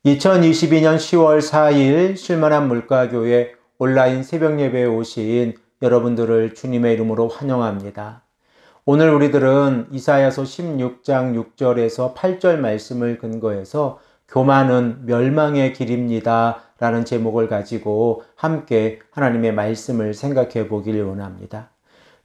2022년 10월 4일 쉴만한 물가교회 온라인 새벽 예배에 오신 여러분들을 주님의 이름으로 환영합니다. 오늘 우리들은 이사야서 16장 6절에서 8절 말씀을 근거해서 교만은 멸망의 길입니다 라는 제목을 가지고 함께 하나님의 말씀을 생각해 보길 원합니다.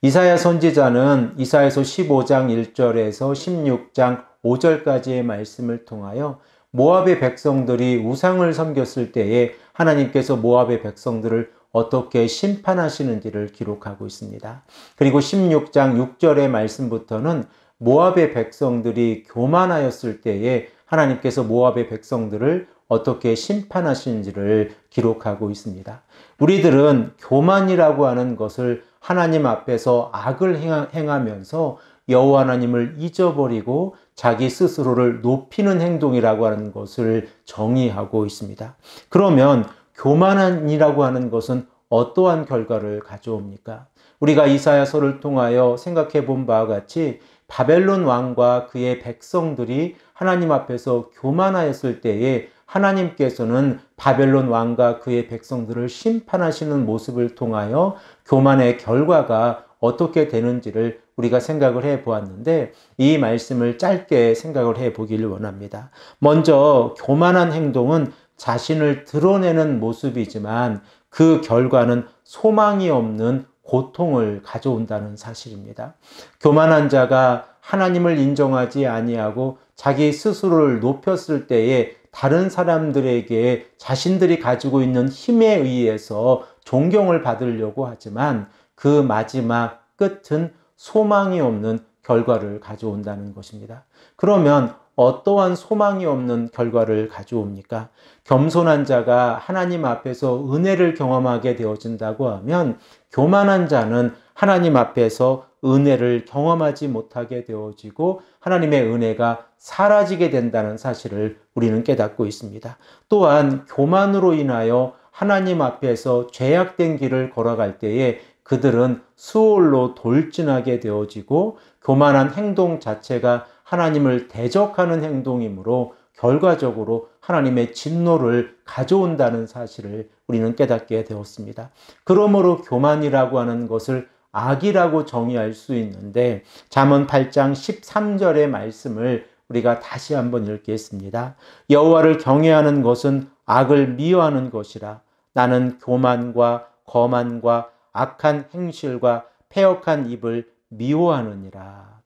이사야 선지자는 이사야서 15장 1절에서 16장 5절까지의 말씀을 통하여 모압의 백성들이 우상을 섬겼을 때에 하나님께서 모압의 백성들을 어떻게 심판하시는지를 기록하고 있습니다. 그리고 16장 6절의 말씀부터는 모압의 백성들이 교만하였을 때에 하나님께서 모압의 백성들을 어떻게 심판하시는지를 기록하고 있습니다. 우리들은 교만이라고 하는 것을 하나님 앞에서 악을 행하면서 여호와 하나님을 잊어버리고 자기 스스로를 높이는 행동이라고 하는 것을 정의하고 있습니다. 그러면 교만이라고 하는 것은 어떠한 결과를 가져옵니까? 우리가 이사야서를 통하여 생각해 본 바와 같이 바벨론 왕과 그의 백성들이 하나님 앞에서 교만하였을 때에 하나님께서는 바벨론 왕과 그의 백성들을 심판하시는 모습을 통하여 교만의 결과가 어떻게 되는지를 우리가 생각을 해 보았는데 이 말씀을 짧게 생각을 해 보기를 원합니다. 먼저 교만한 행동은 자신을 드러내는 모습이지만 그 결과는 소망이 없는 고통을 가져온다는 사실입니다. 교만한 자가 하나님을 인정하지 아니하고 자기 스스로를 높였을 때에 다른 사람들에게 자신들이 가지고 있는 힘에 의해서 존경을 받으려고 하지만 그 마지막 끝은 소망이 없는 결과를 가져온다는 것입니다. 그러면 어떠한 소망이 없는 결과를 가져옵니까? 겸손한 자가 하나님 앞에서 은혜를 경험하게 되어진다고 하면 교만한 자는 하나님 앞에서 은혜를 경험하지 못하게 되어지고 하나님의 은혜가 사라지게 된다는 사실을 우리는 깨닫고 있습니다. 또한 교만으로 인하여 하나님 앞에서 죄악된 길을 걸어갈 때에 그들은 수올로 돌진하게 되어지고 교만한 행동 자체가 하나님을 대적하는 행동이므로 결과적으로 하나님의 진노를 가져온다는 사실을 우리는 깨닫게 되었습니다. 그러므로 교만이라고 하는 것을 악이라고 정의할 수 있는데 잠언 8장 13절의 말씀을 우리가 다시 한번 읽겠습니다. 여호와를 경외하는 것은 악을 미워하는 것이라. 나는 교만과 거만과 악한 행실과 패역한 입을 미워하느니라.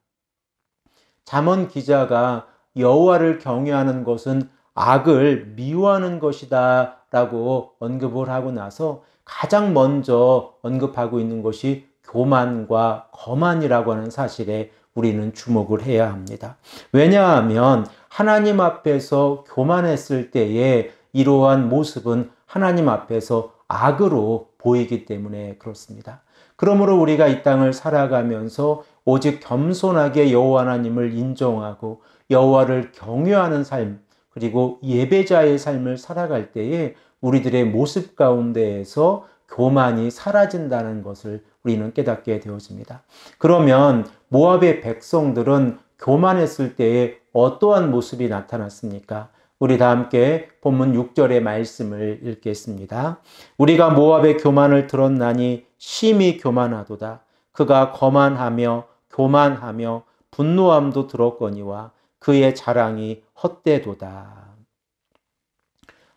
잠언 기자가 여호와를 경외하는 것은 악을 미워하는 것이다 라고 언급을 하고 나서 가장 먼저 언급하고 있는 것이 교만과 거만이라고 하는 사실에 우리는 주목을 해야 합니다. 왜냐하면 하나님 앞에서 교만했을 때에 이러한 모습은 하나님 앞에서 악으로 보이기 때문에 그렇습니다. 그러므로 우리가 이 땅을 살아가면서 오직 겸손하게 여호와 하나님을 인정하고 여호와를 경외하는 삶 그리고 예배자의 삶을 살아갈 때에 우리들의 모습 가운데에서 교만이 사라진다는 것을 우리는 깨닫게 되어집니다. 그러면 모압의 백성들은 교만했을 때에 어떠한 모습이 나타났습니까? 우리 다 함께 본문 6절의 말씀을 읽겠습니다. 우리가 모압의 교만을 들었나니 심히 교만하도다. 그가 거만하며 교만하며 분노함도 들었거니와 그의 자랑이 헛되도다.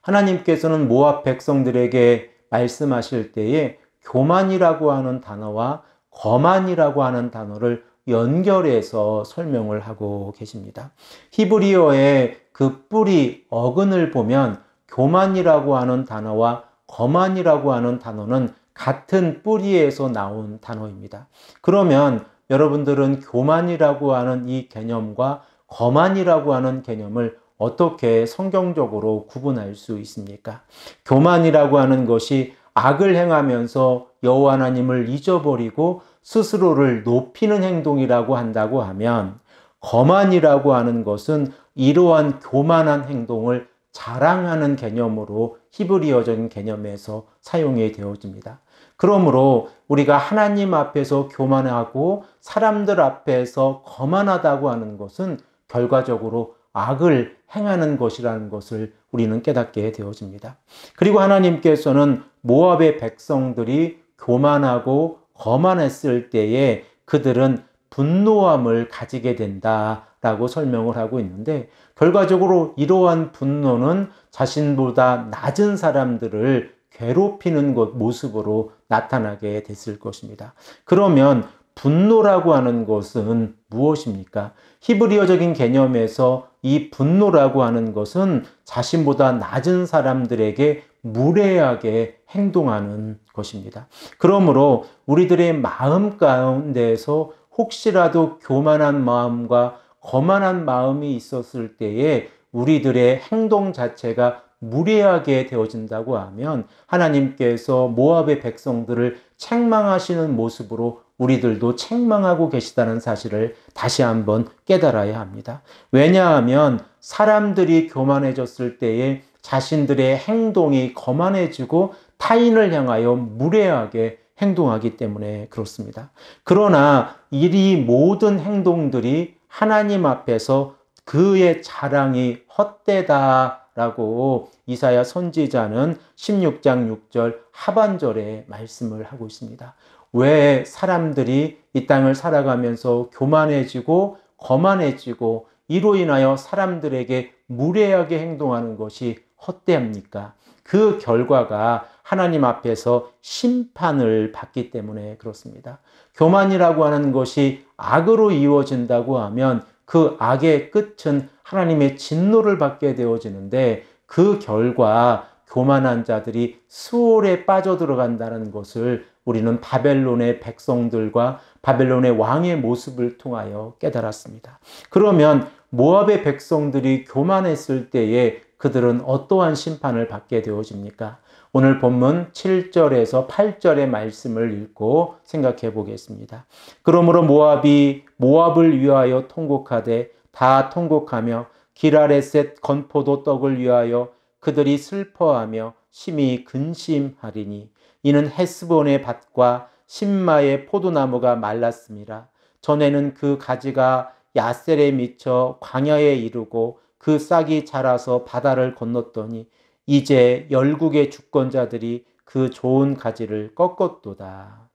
하나님께서는 모압 백성들에게 말씀하실 때에 교만이라고 하는 단어와 거만이라고 하는 단어를 연결해서 설명을 하고 계십니다. 히브리어의 그 뿌리 어근을 보면 교만이라고 하는 단어와 거만이라고 하는 단어는 같은 뿌리에서 나온 단어입니다. 그러면 여러분들은 교만이라고 하는 이 개념과 거만이라고 하는 개념을 어떻게 성경적으로 구분할 수 있습니까? 교만이라고 하는 것이 악을 행하면서 여호와 하나님을 잊어버리고 스스로를 높이는 행동이라고 한다고 하면 거만이라고 하는 것은 이러한 교만한 행동을 자랑하는 개념으로 히브리어적인 개념에서 사용이 되어집니다. 그러므로 우리가 하나님 앞에서 교만하고 사람들 앞에서 거만하다고 하는 것은 결과적으로 악을 행하는 것이라는 것을 우리는 깨닫게 되어집니다. 그리고 하나님께서는 모압의 백성들이 교만하고 거만했을 때에 그들은 분노함을 가지게 된다라고 설명을 하고 있는데, 결과적으로 이러한 분노는 자신보다 낮은 사람들을 괴롭히는 것 모습으로 나타나게 됐을 것입니다. 그러면 분노라고 하는 것은 무엇입니까? 히브리어적인 개념에서 이 분노라고 하는 것은 자신보다 낮은 사람들에게 무례하게 행동하는 것입니다. 그러므로 우리들의 마음 가운데에서 혹시라도 교만한 마음과 거만한 마음이 있었을 때에 우리들의 행동 자체가 무례하게 되어진다고 하면 하나님께서 모압의 백성들을 책망하시는 모습으로 우리들도 책망하고 계시다는 사실을 다시 한번 깨달아야 합니다. 왜냐하면 사람들이 교만해졌을 때에 자신들의 행동이 거만해지고 타인을 향하여 무례하게 행동하기 때문에 그렇습니다. 그러나 이 모든 행동들이 하나님 앞에서 그의 자랑이 헛되다라고 이사야 선지자는 16장 6절 하반절에 말씀을 하고 있습니다. 왜 사람들이 이 땅을 살아가면서 교만해지고 거만해지고 이로 인하여 사람들에게 무례하게 행동하는 것이 헛되합니까? 그 결과가 하나님 앞에서 심판을 받기 때문에 그렇습니다. 교만이라고 하는 것이 악으로 이루어진다고 하면 그 악의 끝은 하나님의 진노를 받게 되어지는데, 그 결과 교만한 자들이 수월에 빠져들어간다는 것을 우리는 바벨론의 백성들과 바벨론의 왕의 모습을 통하여 깨달았습니다. 그러면 모압의 백성들이 교만했을 때에 그들은 어떠한 심판을 받게 되어집니까? 오늘 본문 7절에서 8절의 말씀을 읽고 생각해 보겠습니다. 그러므로 모압이 모압을 위하여 통곡하되 다 통곡하며 기라레셋 건포도 떡을 위하여 그들이 슬퍼하며 심히 근심하리니 이는 헤스본의 밭과 신마의 포도나무가 말랐음이라. 전에는 그 가지가 야셀에 미쳐 광야에 이르고 그 싹이 자라서 바다를 건넜더니 이제 열국의 주권자들이 그 좋은 가지를 꺾었도다.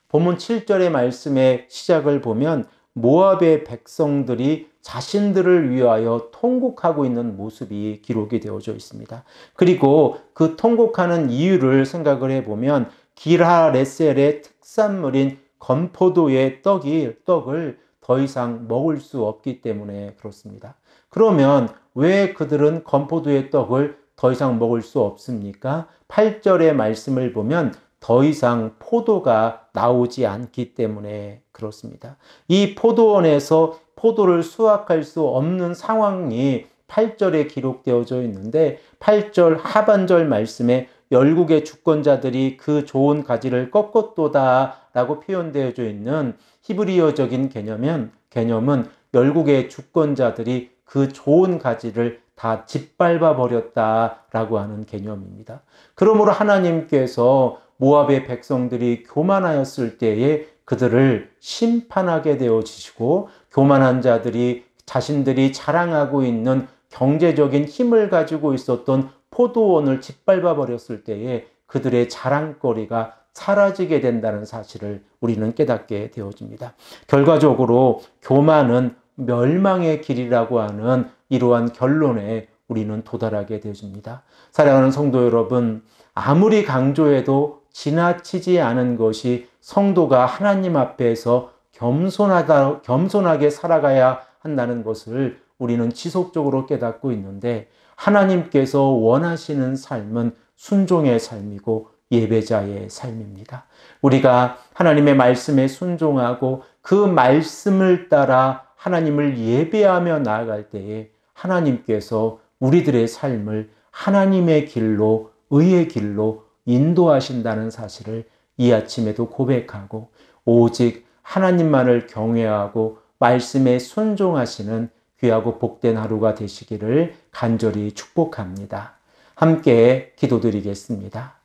본문 7절의 말씀의 시작을 보면 모압의 백성들이 자신들을 위하여 통곡하고 있는 모습이 기록이 되어져 있습니다. 그리고 그 통곡하는 이유를 생각을 해보면 기라레셀의 특산물인 건포도의 떡을 더 이상 먹을 수 없기 때문에 그렇습니다. 그러면 왜 그들은 건포도의 떡을 더 이상 먹을 수 없습니까? 8절의 말씀을 보면 더 이상 포도가 나오지 않기 때문에 그렇습니다. 이 포도원에서 포도를 수확할 수 없는 상황이 8절에 기록되어져 있는데, 8절 하반절 말씀에 열국의 주권자들이 그 좋은 가지를 꺾었도다 라고 표현되어져 있는 히브리어적인 개념은 열국의 주권자들이 그 좋은 가지를 다 짓밟아 버렸다라고 하는 개념입니다. 그러므로 하나님께서 모압의 백성들이 교만하였을 때에 그들을 심판하게 되어지시고, 교만한 자들이 자신들이 자랑하고 있는 경제적인 힘을 가지고 있었던 포도원을 짓밟아 버렸을 때에 그들의 자랑거리가 사라지게 된다는 사실을 우리는 깨닫게 되어집니다. 결과적으로 교만은 멸망의 길이라고 하는 이러한 결론에 우리는 도달하게 되어집니다. 사랑하는 성도 여러분, 아무리 강조해도 지나치지 않은 것이 성도가 하나님 앞에서 겸손하게 살아가야 한다는 것을 우리는 지속적으로 깨닫고 있는데, 하나님께서 원하시는 삶은 순종의 삶이고 예배자의 삶입니다. 우리가 하나님의 말씀에 순종하고 그 말씀을 따라 하나님을 예배하며 나아갈 때에 하나님께서 우리들의 삶을 하나님의 길로, 의의 길로 인도하신다는 사실을 이 아침에도 고백하고, 오직 하나님만을 경외하고 말씀에 순종하시는 귀하고 복된 하루가 되시기를 간절히 축복합니다. 함께 기도드리겠습니다.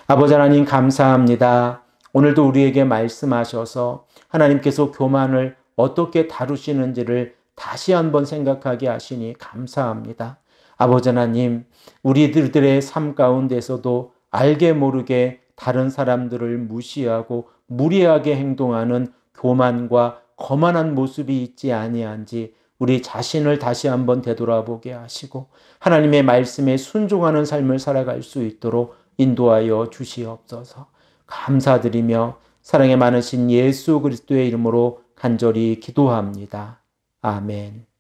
아버지 하나님, 감사합니다. 오늘도 우리에게 말씀하셔서 하나님께서 교만을 어떻게 다루시는지를 다시 한번 생각하게 하시니 감사합니다. 아버지 하나님, 우리들의 삶 가운데서도 알게 모르게 다른 사람들을 무시하고 무례하게 행동하는 교만과 거만한 모습이 있지 아니한지 우리 자신을 다시 한번 되돌아보게 하시고 하나님의 말씀에 순종하는 삶을 살아갈 수 있도록 인도하여 주시옵소서. 감사드리며 사랑에 많으신 예수 그리스도의 이름으로 간절히 기도합니다. 아멘.